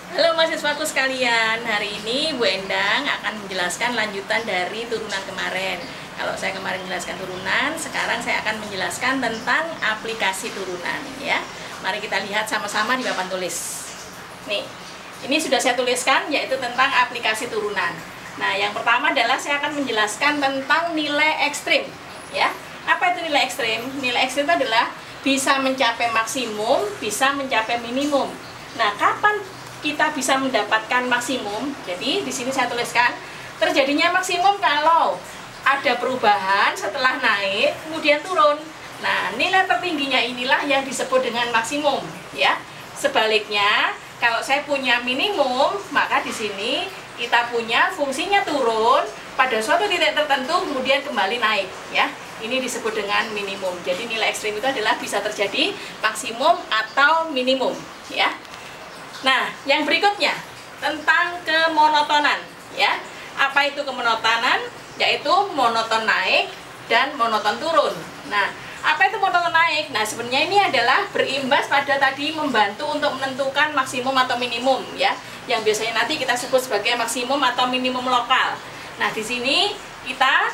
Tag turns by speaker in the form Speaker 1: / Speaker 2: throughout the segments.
Speaker 1: Halo mahasiswaku sekalian, hari ini Bu Endang akan menjelaskan lanjutan dari turunan kemarin. Kalau saya kemarin menjelaskan turunan, sekarang saya akan menjelaskan tentang aplikasi turunan ya. Mari kita lihat sama-sama di papan tulis. Nih, ini sudah saya tuliskan yaitu tentang aplikasi turunan. Nah, yang pertama adalah saya akan menjelaskan tentang nilai ekstrim ya. Apa itu nilai ekstrim? Nilai ekstrim itu adalah bisa mencapai maksimum, bisa mencapai minimum. Nah, kapan kita bisa mendapatkan maksimum? Jadi di sini saya tuliskan terjadinya maksimum kalau ada perubahan setelah naik kemudian turun. Nah, nilai tertingginya inilah yang disebut dengan maksimum ya. Sebaliknya, kalau saya punya minimum, maka di sini kita punya fungsinya turun pada suatu titik tertentu kemudian kembali naik ya. Ini disebut dengan minimum. Jadi nilai ekstrim itu adalah bisa terjadi maksimum atau minimum ya. Nah, yang berikutnya tentang kemonotonan ya. Apa itu kemonotonan? Yaitu monoton naik dan monoton turun. Nah, apa itu monoton naik? Nah, sebenarnya ini adalah berimbas pada tadi membantu untuk menentukan maksimum atau minimum ya. Yang biasanya nanti kita sebut sebagai maksimum atau minimum lokal. Nah, di sini kita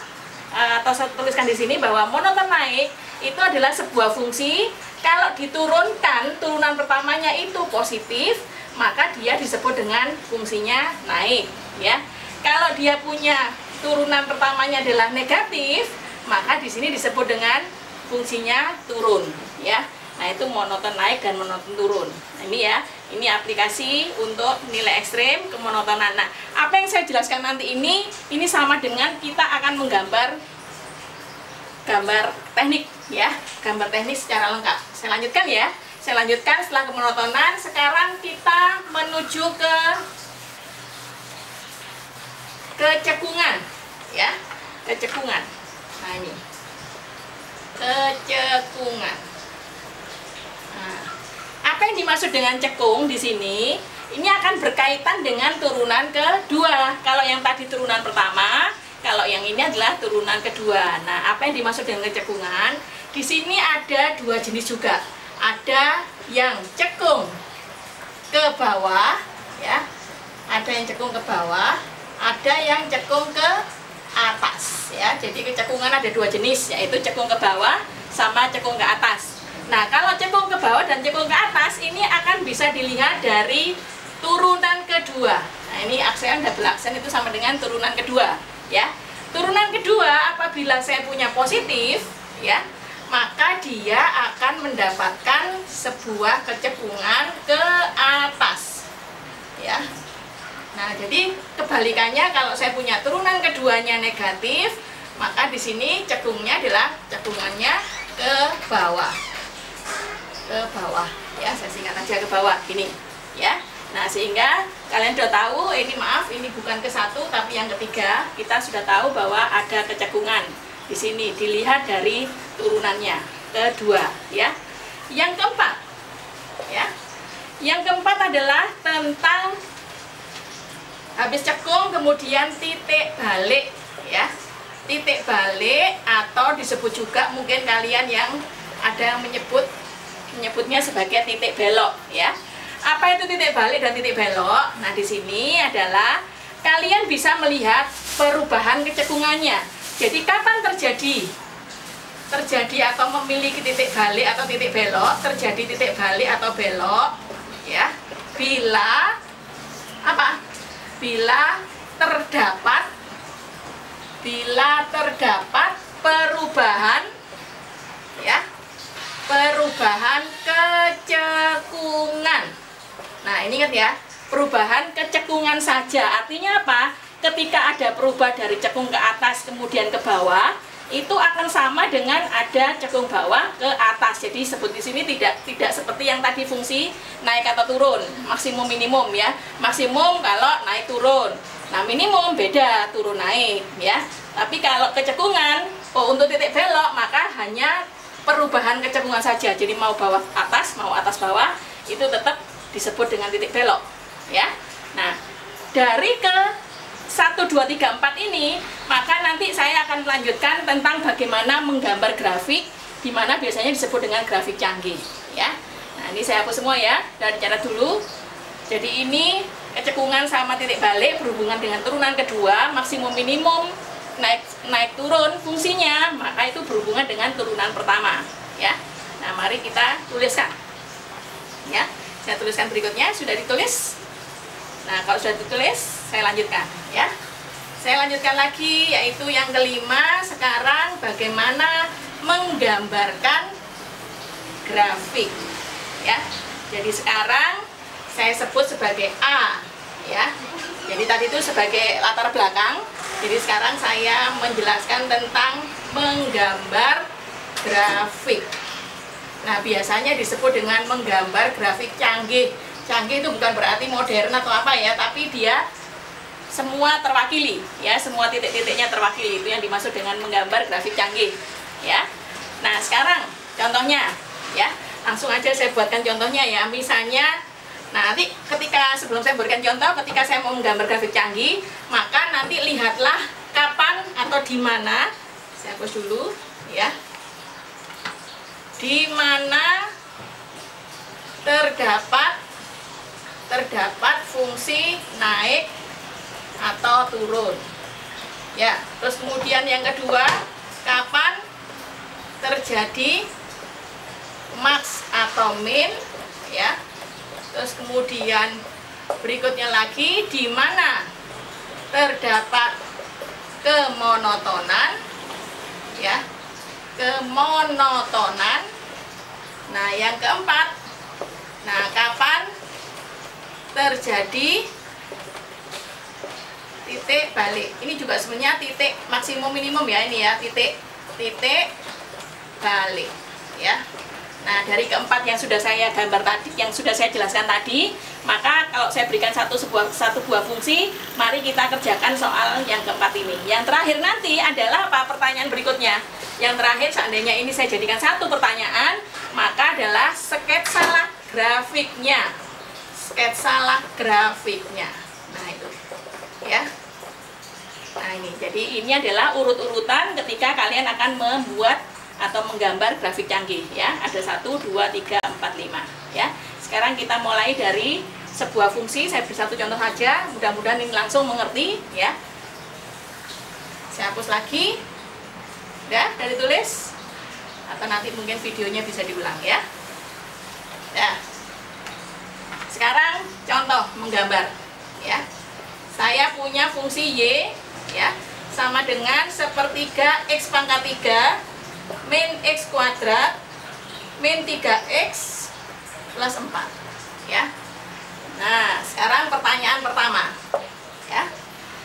Speaker 1: atau saya tuliskan di sini bahwa monoton naik itu adalah sebuah fungsi. Kalau diturunkan, turunan pertamanya itu positif, maka dia disebut dengan fungsinya naik ya. Kalau dia punya turunan pertamanya adalah negatif, maka di sini disebut dengan fungsinya turun ya. Nah, itu monoton naik dan monoton turun. Nah, ini ya, ini aplikasi untuk nilai ekstrim kemonotonan. Nah, apa yang saya jelaskan nanti ini sama dengan kita akan menggambar gambar teknik ya, gambar teknik secara lengkap. Saya lanjutkan ya. Saya lanjutkan setelah kemonotonan. Sekarang kita menuju ke kecekungan ya, kecekungan. Nah, ini kecekungan. Nah, apa yang dimaksud dengan cekung di sini? Ini akan berkaitan dengan turunan kedua. Kalau yang tadi turunan pertama, kalau yang ini adalah turunan kedua. Nah, apa yang dimaksud dengan kecekungan? Di sini ada dua jenis juga. Ada yang cekung ke bawah ya. Ada yang cekung ke bawah, ada yang cekung ke atas ya. Jadi kecekungan ada dua jenis, yaitu cekung ke bawah sama cekung ke atas. Nah, kalau cekung ke bawah dan cekung ke atas ini akan bisa dilihat dari turunan kedua. Nah, ini aksen double aksen itu sama dengan turunan kedua ya. Turunan kedua apabila saya punya positif ya, maka dia akan mendapatkan sebuah kecekungan ke atas ya. Nah, jadi kebalikannya kalau saya punya turunan keduanya negatif, maka di sini cekungnya adalah cekungannya ke bawah. Ke bawah ya, saya singkat aja ke bawah gini ya. Nah, sehingga kalian sudah tahu, ini maaf, ini bukan ke satu tapi yang ketiga, kita sudah tahu bahwa ada kecekungan di sini dilihat dari turunannya kedua ya. Yang keempat ya, yang keempat adalah tentang habis cekung kemudian titik balik ya. Titik balik atau disebut juga mungkin kalian yang ada yang menyebutnya sebagai titik belok ya. Apa itu titik balik dan titik belok? Nah, di sini adalah kalian bisa melihat perubahan kecekungannya. Jadi kapan terjadi atau memiliki titik balik atau titik belok? Terjadi titik balik atau belok ya bila apa? Bila terdapat perubahan ya, perubahan kecekungan. Nah, ini ingat ya, perubahan kecekungan saja. Artinya apa? Ketika ada perubahan dari cekung ke atas kemudian ke bawah, itu akan sama dengan ada cekung bawah ke atas. Jadi sebut di sini tidak seperti yang tadi fungsi naik atau turun, maksimum minimum ya. Maksimum kalau naik turun. Nah, minimum beda, turun naik ya. Tapi kalau kecekungan, untuk titik belok maka hanya perubahan kecekungan saja. Jadi mau bawah atas, mau atas bawah, itu tetap disebut dengan titik belok ya. Nah, dari ke 1, 2, 3, 4 ini, maka nanti saya akan melanjutkan tentang bagaimana menggambar grafik, di mana biasanya disebut dengan grafik canggih ya. Nah, ini saya hapus semua ya, dan catat dulu. Jadi ini kecekungan sama titik balik berhubungan dengan turunan kedua, maksimum minimum naik turun fungsinya, maka itu berhubungan dengan turunan pertama, ya. Nah, mari kita tuliskan. Ya, saya tuliskan berikutnya. Sudah ditulis? Nah, kalau sudah ditulis, saya lanjutkan, ya. Saya lanjutkan lagi, yaitu yang kelima. Sekarang bagaimana menggambarkan grafik, ya. Jadi sekarang saya sebut sebagai A, ya. Jadi tadi itu sebagai latar belakang. Jadi sekarang saya menjelaskan tentang menggambar grafik. Nah, biasanya disebut dengan menggambar grafik canggih. Canggih itu bukan berarti modern atau apa ya, tapi dia semua terwakili, ya, semua titik-titiknya terwakili. Itu yang dimaksud dengan menggambar grafik canggih, ya. Nah, sekarang contohnya, ya, langsung aja saya buatkan contohnya, ya. Misalnya, nah, nanti ketika sebelum saya berikan contoh, ketika saya mau menggambar grafik canggih, maka nanti lihatlah kapan atau di mana. Saya hapus dulu, ya. Di mana terdapat fungsi naik atau turun, ya. Terus kemudian yang kedua, kapan terjadi max atau min, ya. Terus kemudian berikutnya lagi, di mana terdapat kemonotonan, ya, kemonotonan. Nah, yang keempat, nah, kapan terjadi titik balik. Ini juga sebenarnya titik maksimum minimum, ya, ini ya, titik balik, ya. Nah, dari keempat yang sudah saya gambar tadi, yang sudah saya jelaskan tadi, maka kalau saya berikan satu buah fungsi, mari kita kerjakan soal yang keempat ini. Yang terakhir nanti adalah apa? Pertanyaan berikutnya. Yang terakhir, seandainya ini saya jadikan satu pertanyaan, maka adalah sketsalah grafiknya. Sketsalah grafiknya. Nah, itu, ya. Nah, ini. Jadi ini adalah urut-urutan ketika kalian akan membuat atau menggambar grafik canggih, ya. Ada 1, 2, 3, 4, 5, ya. Sekarang kita mulai dari sebuah fungsi. Saya beri satu contoh saja, mudah-mudahan ini langsung mengerti, ya. Saya hapus lagi. Udah ditulis? Atau nanti mungkin videonya bisa diulang, ya. Nah, sekarang contoh menggambar, ya. Saya punya fungsi Y, ya, sama dengan sepertiga X pangkat 3 min X kuadrat min 3X plus 4, ya. Nah, sekarang pertanyaan pertama, ya.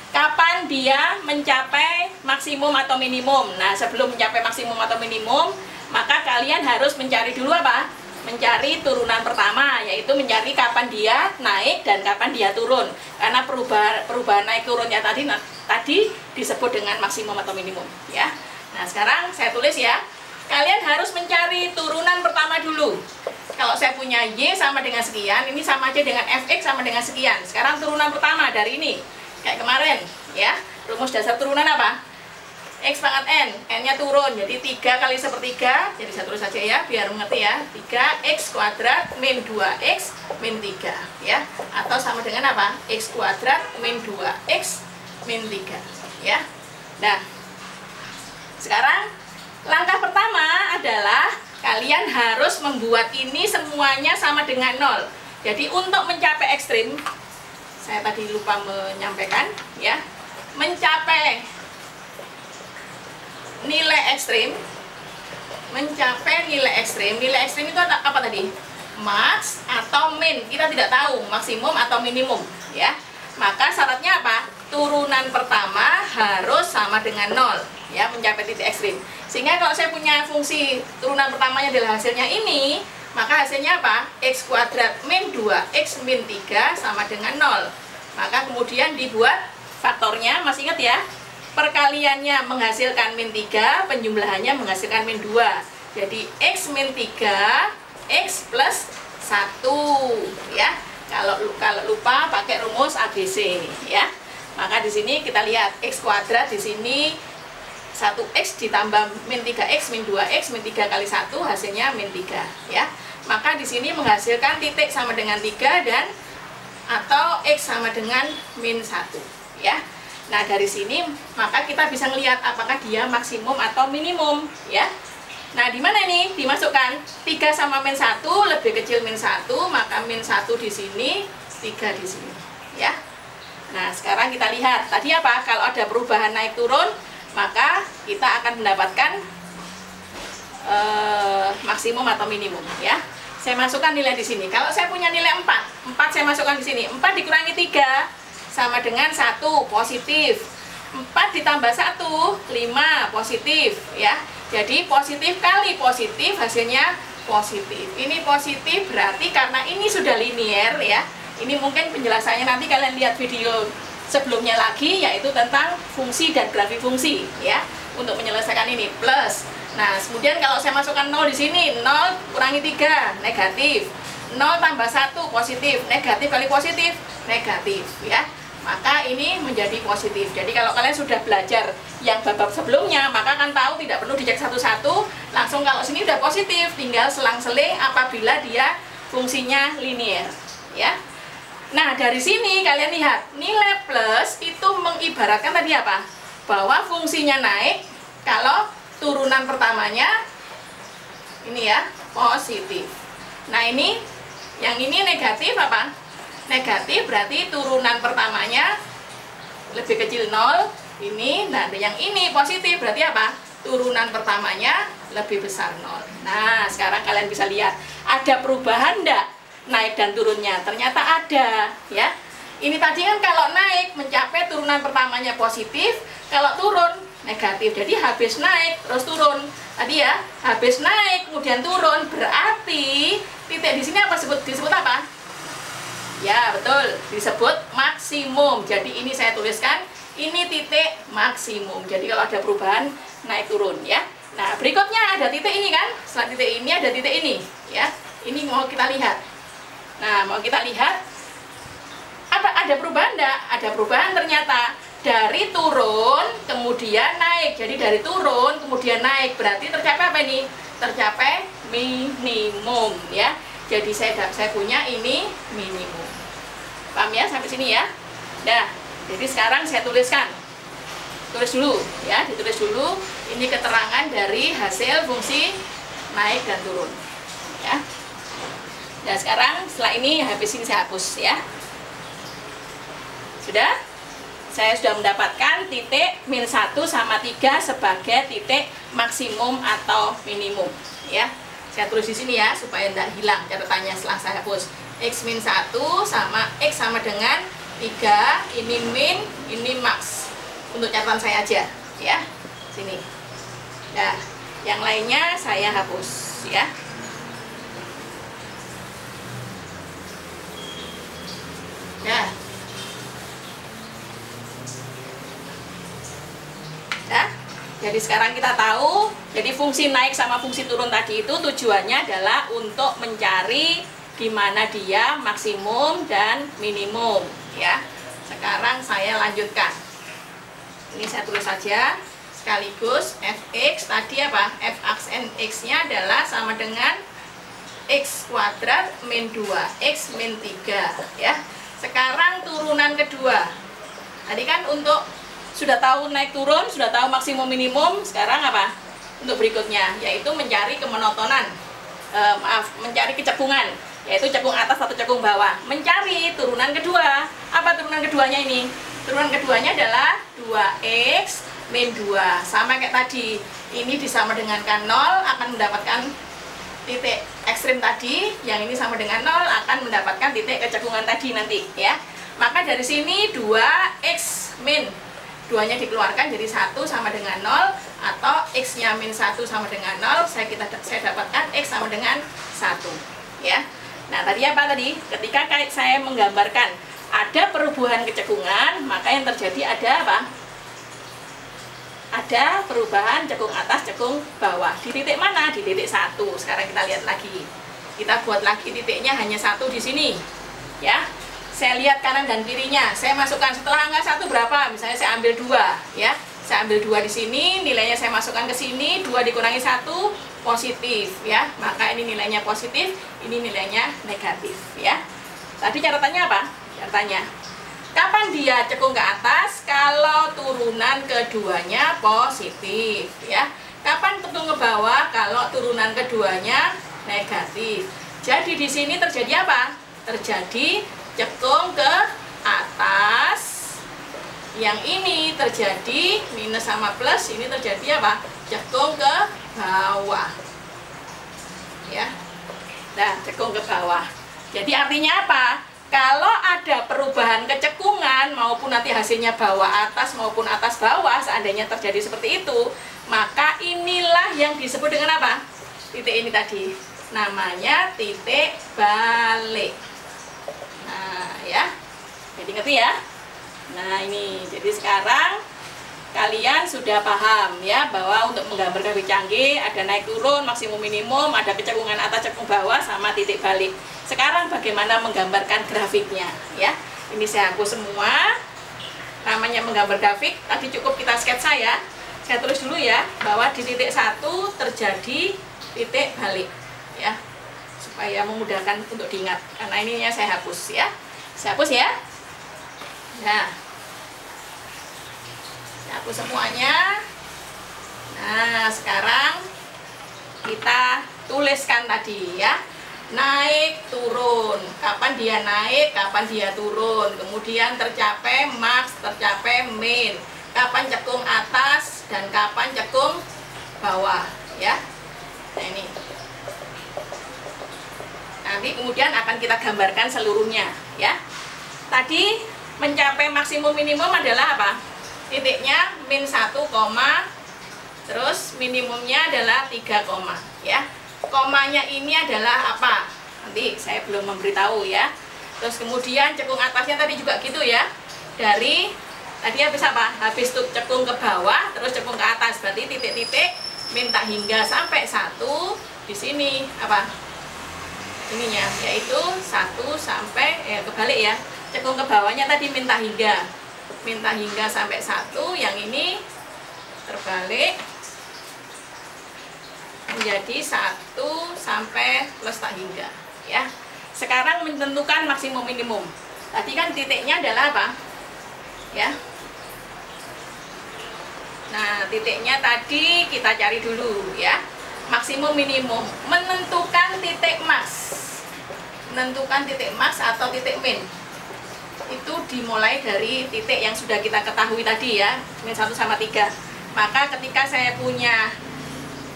Speaker 1: Kapan dia mencapai maksimum atau minimum? Nah, sebelum mencapai maksimum atau minimum, maka kalian harus mencari dulu apa? Mencari turunan pertama, yaitu mencari kapan dia naik dan kapan dia turun. Karena perubahan naik turunnya tadi disebut dengan maksimum atau minimum, ya. Nah, sekarang saya tulis, ya. Kalian harus mencari turunan pertama dulu. Kalau saya punya Y sama dengan sekian, ini sama aja dengan Fx sama dengan sekian. Sekarang turunan pertama dari ini, kayak kemarin, ya. Rumus dasar turunan apa? X pangkat N, N-nya turun, jadi 3 kali sepertiga. Jadi saya tulis saja, ya, biar mengerti, ya. 3X kuadrat min 2X min 3, ya. Atau sama dengan apa? X kuadrat min 2X min 3, ya. Nah, sekarang langkah pertama adalah kalian harus membuat ini semuanya sama dengan 0. Jadi untuk mencapai ekstrim, saya tadi lupa menyampaikan, ya, mencapai nilai ekstrim, nilai ekstrim itu apa tadi? Max atau min, kita tidak tahu maksimum atau minimum, ya. Maka syaratnya apa? Turunan pertama harus sama dengan 0, ya, mencapai titik ekstrim. Sehingga kalau saya punya fungsi turunan pertamanya adalah hasilnya ini, maka hasilnya apa? X kuadrat min 2X min 3 sama dengan 0. Maka kemudian dibuat faktornya, masih ingat, ya? Perkaliannya menghasilkan min 3, penjumlahannya menghasilkan min 2. Jadi X min 3, X plus 1, ya. Kalau lupa pakai rumus ABC, ya. Maka di sini kita lihat X kuadrat di sini 1X ditambah min 3X min 2X min 3 kali 1 hasilnya min 3, ya. Maka di sini menghasilkan titik sama dengan 3 dan X sama dengan min 1 ya. Nah dari sini maka kita bisa melihat apakah dia maksimum atau minimum ya. Nah di mana ini dimasukkan 3 sama min 1 lebih kecil min 1, maka min 1 di sini, 3 di sini ya. Nah sekarang kita lihat tadi apa, kalau ada perubahan naik turun maka kita akan mendapatkan maksimum atau minimum ya. Saya masukkan nilai di sini. Kalau saya punya nilai 4 saya masukkan di sini. 4 dikurangi 3 sama dengan 1, positif. 4 ditambah 1, 5, positif ya. Jadi positif kali positif hasilnya positif. Ini positif berarti karena ini sudah linier ya. Ini mungkin penjelasannya nanti kalian lihat video sebelumnya lagi, yaitu tentang fungsi dan grafik fungsi ya. Untuk menyelesaikan ini plus. Nah, kemudian kalau saya masukkan 0 di sini, 0 kurangi 3, negatif. 0 tambah 1, positif. Negatif kali positif, negatif ya. Maka ini menjadi positif. Jadi kalau kalian sudah belajar yang bab sebelumnya, maka akan tahu tidak perlu dicek satu-satu. Langsung kalau sini udah positif, tinggal selang-seling apabila dia fungsinya linier ya. Nah, dari sini kalian lihat, nilai plus itu mengibaratkan tadi apa? Bahwa fungsinya naik kalau turunan pertamanya ini ya, positif. Nah ini, yang ini negatif apa? Negatif berarti turunan pertamanya lebih kecil 0. Ini, nah yang ini positif berarti apa? Turunan pertamanya lebih besar 0. Nah sekarang kalian bisa lihat, ada perubahan enggak naik dan turunnya? Ternyata ada ya. Ini tadi kan kalau naik mencapai turunan pertamanya positif, kalau turun negatif. Jadi habis naik terus turun. Tadi ya, habis naik kemudian turun, berarti titik di sini apa disebut apa? Ya, betul, disebut maksimum. Jadi ini saya tuliskan, ini titik maksimum. Jadi kalau ada perubahan naik turun ya. Nah, berikutnya ada titik ini kan? Setelah titik ini ada titik ini ya. Ini mau kita lihat. Nah, mau kita lihat apa ada perubahan enggak? Ada perubahan ternyata. Dari turun kemudian naik, jadi dari turun kemudian naik, berarti tercapai apa ini? Tercapai minimum ya. Jadi saya punya ini minimum. Paham ya sampai sini ya? Nah, jadi sekarang saya tuliskan. Tulis dulu ya, ditulis dulu. Ini keterangan dari hasil fungsi naik dan turun ya. Nah sekarang setelah ini habis ini saya hapus ya. Sudah? Saya sudah mendapatkan titik min 1 sama 3 sebagai titik maksimum atau minimum ya. Saya tulis di sini ya supaya tidak hilang catatannya setelah saya hapus. X min 1 sama X sama dengan 3, ini min, ini max. Untuk catatan saya aja ya. Sini. Nah, yang lainnya saya hapus ya. Nah, jadi sekarang kita tahu, jadi fungsi naik sama fungsi turun tadi itu tujuannya adalah untuk mencari di mana dia maksimum dan minimum ya. Sekarang saya lanjutkan. Ini saya tulis saja sekaligus fx tadi apa? F aksen x-nya adalah sama dengan x kuadrat min 2, x min 3 ya. Sekarang turunan kedua. Tadi kan untuk sudah tahu naik turun, sudah tahu maksimum minimum, sekarang apa? Untuk berikutnya, yaitu mencari kemonotonan, mencari kecekungan, yaitu cekung atas atau cekung bawah. Mencari turunan kedua. Apa turunan keduanya ini? Turunan keduanya adalah 2x min 2. Sama kayak tadi, ini disama dengankan 0 akan mendapatkan titik ekstrim tadi, yang ini sama dengan 0 akan mendapatkan titik kecekungan tadi nanti ya. Maka dari sini 2x min 2-nya dikeluarkan jadi 1 sama dengan 0, atau x-nya min 1 sama dengan 0, saya dapatkan x sama dengan 1 ya. Nah tadi apa tadi? Ketika saya menggambarkan ada perubahan kecekungan, maka yang terjadi ada apa? Ada perubahan cekung atas, cekung bawah. Di titik mana? Di titik 1. Sekarang kita lihat lagi. Kita buat lagi titiknya hanya 1 di sini ya. Saya lihat kanan dan kirinya, saya masukkan setelah angka 1 berapa, misalnya saya ambil 2 ya, saya ambil 2 di sini, nilainya saya masukkan ke sini, 2 dikurangi 1 positif ya, maka ini nilainya positif, ini nilainya negatif ya. Tadi catatannya apa? Tanya, kapan dia cekung ke atas? Kalau turunan keduanya positif, ya. Kapan cekung ke bawah? Kalau turunan keduanya negatif. Jadi di sini terjadi apa? Terjadi cekung ke atas. Yang ini terjadi minus sama plus, ini terjadi apa? Cekung ke bawah. Ya. Nah, cekung ke bawah. Jadi artinya apa? Kalau ada perubahan kecekungan maupun nanti hasilnya bawah atas maupun atas bawah, seandainya terjadi seperti itu, maka inilah yang disebut dengan apa? Titik ini tadi. Namanya titik balik. Nah, ya. Jadi ngerti ya? Nah, ini. Jadi sekarang kalian sudah paham ya bahwa untuk menggambar grafik canggih ada naik turun, maksimum minimum, ada kecekungan atas, cekung bawah, sama titik balik. Sekarang bagaimana menggambarkan grafiknya ya? Ini saya hapus semua. Namanya menggambar grafik, tadi cukup kita sketsa ya. Saya tulis dulu ya bahwa di titik 1 terjadi titik balik ya. Supaya memudahkan untuk diingat. Karena ininya saya hapus ya. Saya hapus ya. Nah, hapus semuanya. Nah, sekarang kita tuliskan tadi ya. Naik, turun. Kapan dia naik, kapan dia turun. Kemudian tercapai max, tercapai min. Kapan cekung atas dan kapan cekung bawah ya. Nah, ini. Nanti kemudian akan kita gambarkan seluruhnya ya. Tadi mencapai maksimum minimum adalah apa? Titiknya min 1, terus minimumnya adalah 3, ya. Komanya ini adalah apa? Nanti saya belum memberitahu ya. Terus kemudian cekung atasnya tadi juga gitu ya. Dari tadi habis apa? Habis tuh cekung ke bawah, terus cekung ke atas. Berarti titik-titik minta hingga sampai 1 di sini apa? Ininya yaitu 1 sampai kebalik ya. Cekung ke bawahnya tadi minta hingga sampai 1, yang ini terbalik menjadi 1 sampai plus tak hingga ya. Sekarang menentukan maksimum minimum. Tadi kan titiknya adalah apa? Ya. Nah, titiknya tadi kita cari dulu ya. Maksimum minimum, menentukan titik max. Menentukan titik max atau titik min. Itu dimulai dari titik yang sudah kita ketahui tadi ya, min 1 sama 3. Maka ketika saya punya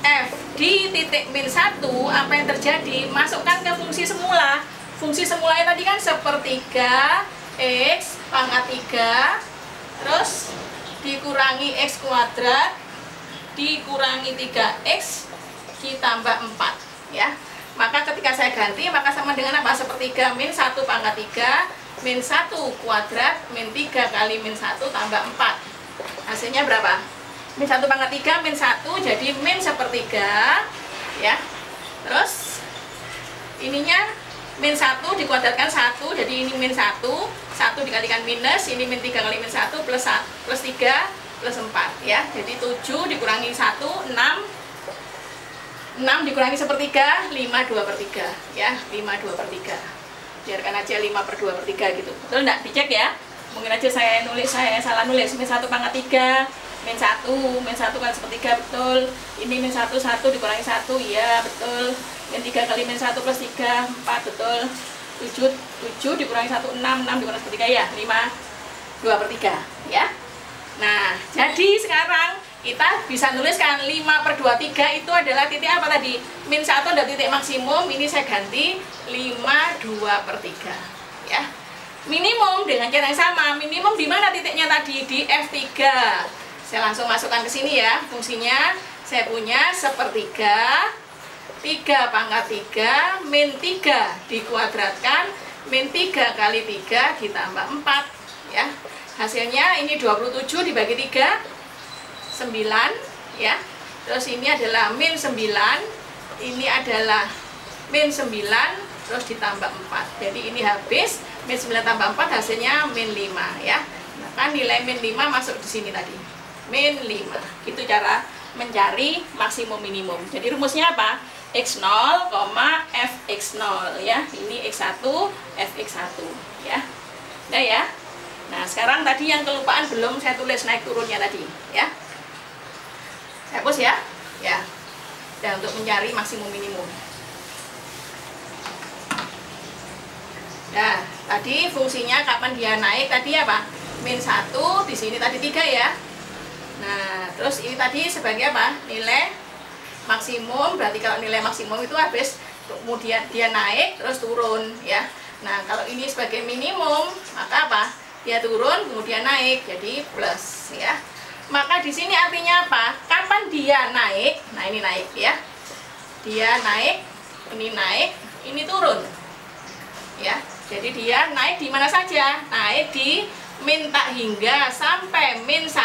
Speaker 1: F di titik min 1, apa yang terjadi? Masukkan ke fungsi semula. Fungsi semulanya tadi kan sepertiga X pangkat 3, terus dikurangi X kuadrat, dikurangi 3X, ditambah 4 ya. Maka ketika saya ganti, maka sama dengan apa? Sepertiga min 1 pangkat 3, min 1 kuadrat, min 3 kali min 1 tambah 4. Hasilnya berapa? Min 1 pangkat 3, min 1, jadi min sepertiga ya. Terus ininya min 1 dikuadratkan 1, jadi ini min 1, 1 dikalikan minus, ini min 3 kali min 1 plus 3 plus 4 ya. Jadi 7 dikurangi 1, 6 dikurangi sepertiga, 5/2/3 ya. 5/2/3. Biarkan aja 5/2/3 gitu. Betul enggak? Dicek ya. Mungkin aja saya salah nulis. Min 1 pangkat 3, min 1 kali sepertiga, betul. Ini min 1 dikurangi 1, iya betul. Min 3 kali min 1 plus 3, 4, betul. 7 dikurangi 1, 6 dikurangi sepertiga ya, 5/2/3 ya. Nah, jadi sekarang kita bisa nuliskan 5/2/3 itu adalah titik apa tadi? Min 1 adalah titik maksimum, ini saya ganti 5/2/3 ya. Minimum dengan cara yang sama. Minimum di mana titiknya tadi? Di F3. Saya langsung masukkan ke sini ya. Fungsinya saya punya sepertiga 3 pangkat 3 min 3 dikuadratkan min 3 kali 3 ditambah 4 ya. Hasilnya ini 27 dibagi 3 9 ya. Terus ini adalah min 9, ini adalah min 9 terus ditambah 4. Jadi ini habis min 9 tambah 4 hasilnya min 5 ya. Maka nilai min 5 masuk di sini tadi. Min 5. Itu cara mencari maksimum minimum. Jadi rumusnya apa? X0, Fx0 ya. Ini X1, Fx1 ya. Udah ya. Nah, sekarang tadi yang kelupaan belum saya tulis naik turunnya tadi, ya. Saya hapus ya. Ya. Dan untuk mencari maksimum minimum. Nah, tadi fungsinya kapan dia naik tadi apa? Min 1, di sini tadi 3 ya. Nah, terus ini tadi sebagai apa? Nilai maksimum, berarti kalau nilai maksimum itu habis, kemudian dia naik, terus turun ya. Nah, kalau ini sebagai minimum, maka apa? Dia turun, kemudian naik, jadi plus ya. Maka di sini artinya apa? Kapan dia naik? Nah, ini naik ya. Dia naik, ini turun. Ya. Jadi dia naik di mana saja? Naik di min tak hingga sampai min 1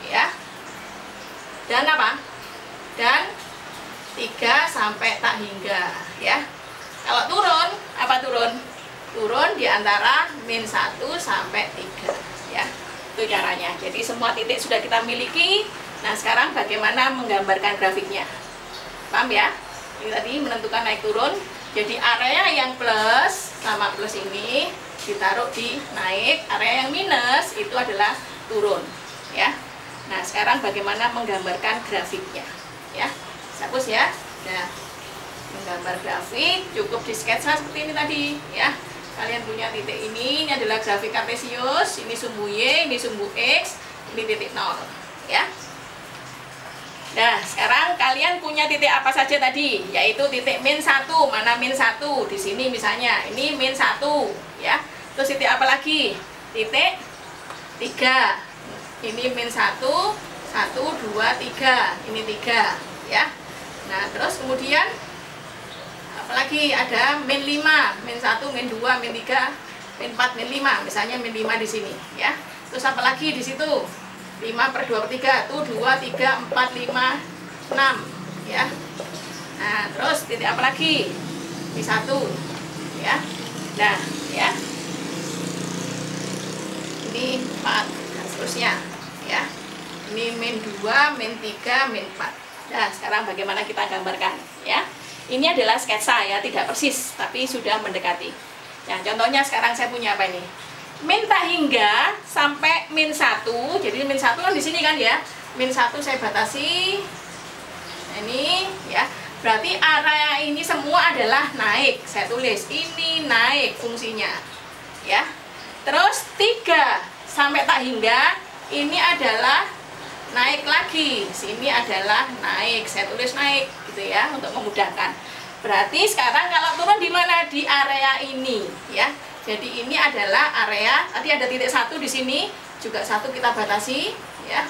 Speaker 1: ya. Dan apa? Dan 3 sampai tak hingga ya. Kalau turun, apa turun? Turun di antara min 1 sampai 3 ya. Itu caranya. Jadi semua titik sudah kita miliki. Nah, sekarang bagaimana menggambarkan grafiknya? Paham ya? Ini tadi menentukan naik turun. Jadi area yang plus sama plus ini ditaruh di naik, area yang minus itu adalah turun ya. Nah, sekarang bagaimana menggambarkan grafiknya ya. Hapus ya. Nah, menggambar grafik cukup di sketsa seperti ini tadi ya. Kalian punya titik ini adalah grafik kartesius, ini sumbu Y, ini sumbu X, ini titik 0 ya. Nah, sekarang kalian punya titik apa saja tadi? Yaitu titik min 1. Mana min 1? Di sini misalnya, ini min 1 ya. Terus titik apa lagi? Titik 3. Ini min 1, 1, 2, 3. Ini 3 ya. Nah, terus kemudian apalagi ada min 5, min 1, min 2, min 3, min 4, min 5. Misalnya min 5 di sini ya. Terus apalagi di situ? 5 per 2 per 3 tuh 2, 3, 4, 5, 6 ya. Nah, terus titik apa lagi? Di 1 ya. Nah, ya. Ini 4 dan seterusnya ya. Ini min 2, min 3, min 4. Nah, sekarang bagaimana kita gambarkan ya. Ini adalah sketsa ya, tidak persis tapi sudah mendekati. Nah, contohnya sekarang saya punya apa ini? Min tak hingga sampai min 1. Jadi min 1 kan di sini kan ya. Min 1 saya batasi. Ini ya. Berarti area ini semua adalah naik. Saya tulis ini naik fungsinya. Ya. Terus 3 sampai tak hingga ini adalah naik lagi. Sini adalah naik. Saya tulis naik gitu ya untuk memudahkan. Berarti sekarang kalau turun di mana? Di area ini ya. Jadi ini adalah area, tadi ada titik 1 di sini, juga 1 kita batasi ya.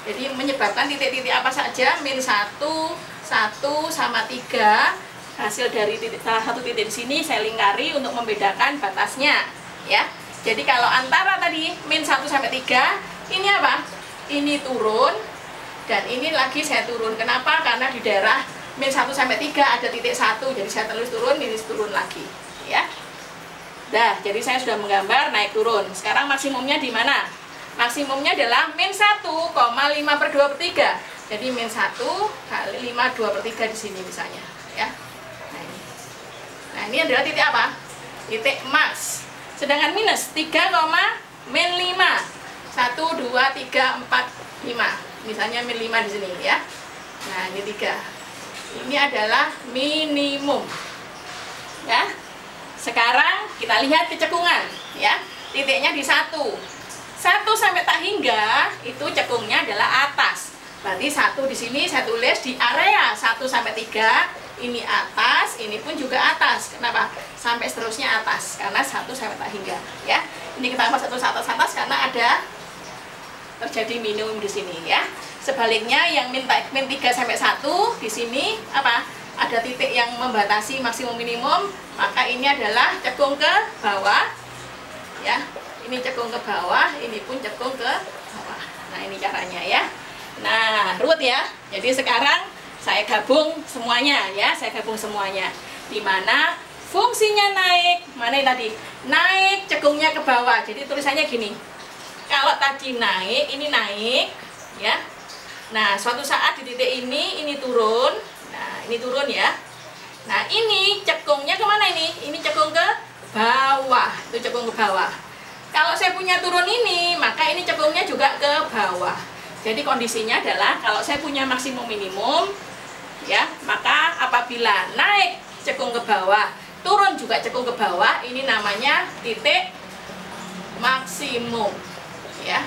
Speaker 1: Jadi menyebabkan titik-titik apa saja, min 1, 1 sama 3. Hasil dari salah satu titik di sini saya lingkari untuk membedakan batasnya ya. Jadi kalau antara tadi min 1 sampai 3, ini apa? Ini turun dan ini lagi saya turun. Kenapa? Karena di daerah min 1 sampai 3 ada titik 1. Jadi saya tulis turun, ini turun lagi ya. Nah, jadi saya sudah menggambar naik turun. Sekarang maksimumnya di mana? Maksimumnya adalah min 1,5 per 2 per 3. Jadi min 1 kali 5 2 per 3 di sini misalnya ya. Nah, ini adalah titik apa? Titik emas. Sedangkan minus 3, min 5. 1 2 3 4 5. Misalnya min 5 di sini ya. Nah, ini 3. Ini adalah minimum. Ya. Sekarang kita lihat kecekungan ya. Titiknya di 1. 1 sampai tak hingga itu cekungnya adalah atas. Berarti 1 di sini saya tulis di area 1 sampai 3. Ini atas, ini pun juga atas. Kenapa? Sampai seterusnya atas karena 1 sampai tak hingga ya. Ini kita tambah 1 atas karena ada terjadi minimum di sini ya. Sebaliknya yang min 3 sampai 1 di sini apa? Ada titik yang membatasi maksimum minimum, maka ini adalah cekung ke bawah ya. Ini cekung ke bawah, ini pun cekung ke bawah. Nah, ini caranya ya. Nah, ruwet ya. Jadi sekarang saya gabung semuanya ya, saya gabung semuanya. Dimana fungsinya naik, mana yang tadi? Naik cekungnya ke bawah. Jadi tulisannya gini. Kalau tadi naik, ini naik ya. Nah, suatu saat di titik ini turun. Nah, ini turun ya. Nah, ini cekungnya kemana ini? Ini cekung ke bawah, itu cekung ke bawah. Kalau saya punya turun ini, maka ini cekungnya juga ke bawah. Jadi kondisinya adalah kalau saya punya maksimum minimum, ya, maka apabila naik cekung ke bawah, turun juga cekung ke bawah, ini namanya titik maksimum, ya.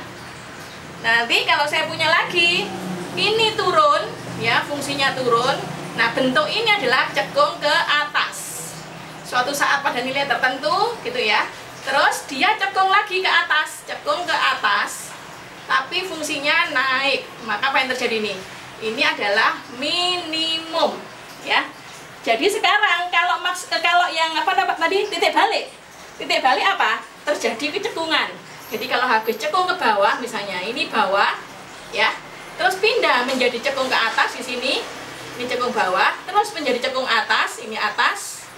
Speaker 1: Nanti kalau saya punya lagi, ini turun, ya, fungsinya turun. Nah, bentuk ini adalah cekung ke atas. Suatu saat pada nilai tertentu, gitu ya. Terus dia cekung lagi ke atas, cekung ke atas. Tapi fungsinya naik. Maka apa yang terjadi nih? Ini adalah minimum, ya. Jadi sekarang kalau yang tadi titik balik. Titik balik apa? Terjadi kecekungan. Jadi kalau habis cekung ke bawah, misalnya ini bawah, ya, terus pindah menjadi cekung ke atas di sini, ini cekung bawah, terus menjadi cekung atas, ini atas.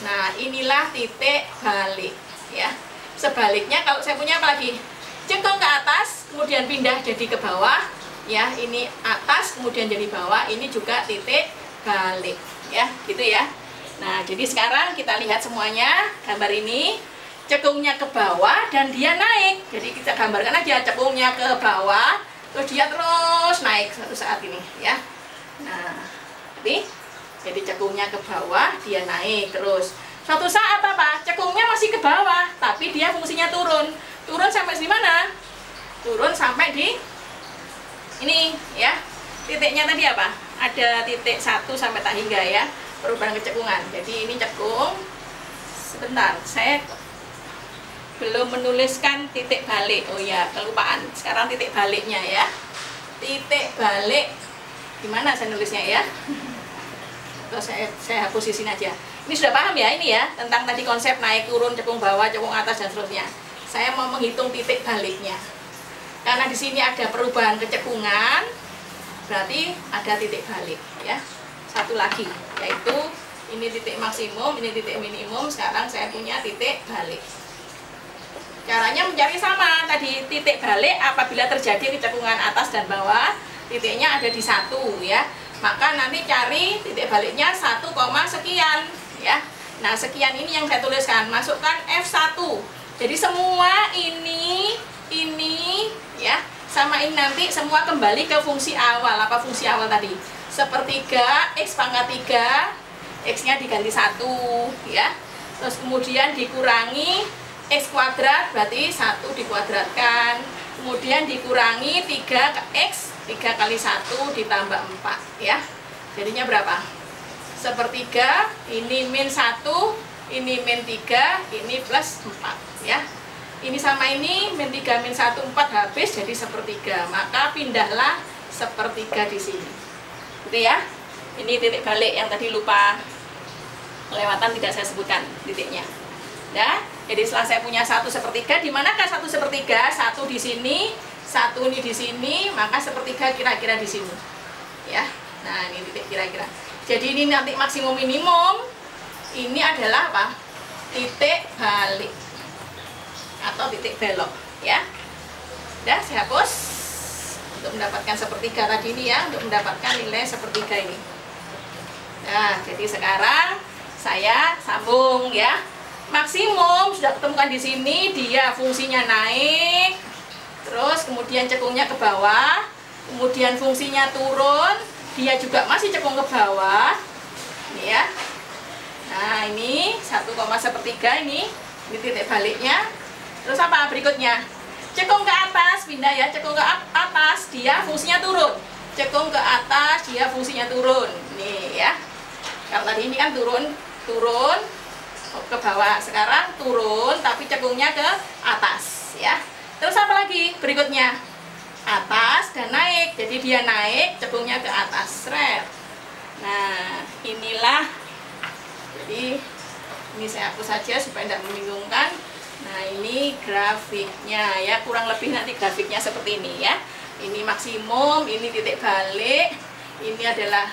Speaker 1: Nah, inilah titik balik, ya. Sebaliknya kalau saya punya apa lagi? Cekung ke atas, kemudian pindah jadi ke bawah, ya, ini atas, kemudian jadi bawah, ini juga titik balik, ya, gitu ya. Nah, jadi sekarang kita lihat semuanya gambar ini. Cekungnya ke bawah dan dia naik. Jadi kita gambarkan aja cekungnya ke bawah, terus dia terus naik suatu saat ini, ya. Nah, jadi cekungnya ke bawah, dia naik terus. Suatu saat apa? Cekungnya masih ke bawah, tapi dia fungsinya turun. Turun sampai di mana? Turun sampai di ini, ya. Titiknya tadi apa? Ada titik 1 sampai tak hingga, ya. Perubahan kecekungan. Jadi ini cekung. Sebentar, saya belum menuliskan titik balik. Oh ya, kelupaan. Sekarang titik baliknya, ya. Titik balik. Gimana saya nulisnya, ya? Atau saya hapus di sini aja. Ini sudah paham ya ini ya, tentang tadi konsep naik turun, cekung bawah, cekung atas dan seterusnya. Saya mau menghitung titik baliknya. Karena di sini ada perubahan kecekungan, berarti ada titik balik, ya. Satu lagi, yaitu ini titik maksimum, ini titik minimum. Sekarang saya punya titik balik. Caranya mencari sama tadi, titik balik apabila terjadi kecekungan atas dan bawah, titiknya ada di 1, ya. Maka nanti cari titik baliknya 1, sekian, ya. Nah, sekian ini yang saya tuliskan, masukkan F1. Jadi semua ini, ya, sama ini nanti semua kembali ke fungsi awal. Apa fungsi awal tadi? Sepertiga X pangkat 3, X-nya diganti 1, ya. Terus kemudian dikurangi X kuadrat, berarti 1 dikuadratkan, kemudian dikurangi 3 ke X, 3 kali 1 ditambah 4, ya. Jadinya berapa? Sepertiga, ini min 1, ini min 3, ini plus 4, ya. Ini sama ini, min 3, min 1, 4 habis, jadi sepertiga. Maka pindahlah sepertiga di sini. Gitu ya. Ini titik balik yang tadi lupa kelewatan, tidak saya sebutkan titiknya. Ya. Jadi setelah saya punya 1/3, di manakah 1/3? 1 di sini, 1 ini di sini, maka sepertiga kira-kira di sini. Ya. Nah, ini titik kira-kira. Jadi ini nanti maksimum minimum. Ini adalah apa? Titik balik atau titik belok, ya. Udah, saya hapus untuk mendapatkan sepertiga tadi ini, ya, untuk mendapatkan nilai sepertiga ini. Nah, jadi sekarang saya sambung, ya. Maksimum sudah ketemukan di sini, dia fungsinya naik, terus kemudian cekungnya ke bawah, kemudian fungsinya turun, dia juga masih cekung ke bawah, ini ya. Nah, ini 1,1 ini titik baliknya. Terus apa berikutnya? Cekung ke atas, pindah ya, cekung ke atas, dia fungsinya turun. Cekung ke atas, dia fungsinya turun. Nih ya. Kalau tadi ini kan turun ke bawah, sekarang turun tapi cekungnya ke atas, ya. Terus apa lagi berikutnya? Atas dan naik, jadi dia naik, cekungnya ke atas, seret. Nah, inilah, jadi ini saya hapus saja supaya tidak membingungkan. Nah, ini grafiknya, ya, kurang lebih nanti grafiknya seperti ini, ya. Ini maksimum, ini titik balik, ini adalah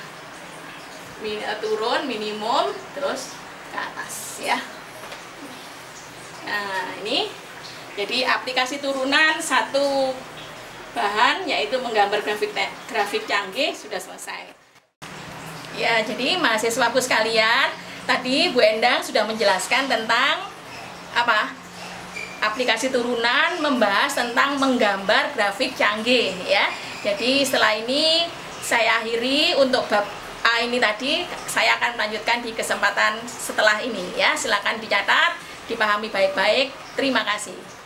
Speaker 1: turun, minimum, terus ke atas, ya. Nah, ini jadi aplikasi turunan satu bahan, yaitu menggambar grafik canggih, sudah selesai. Ya, jadi mahasiswaku sekalian, tadi Bu Endang sudah menjelaskan tentang aplikasi turunan membahas tentang menggambar grafik canggih ya. Jadi setelah ini saya akhiri untuk bab A ini tadi, saya akan melanjutkan di kesempatan setelah ini ya. Silakan dicatat, dipahami baik-baik. Terima kasih.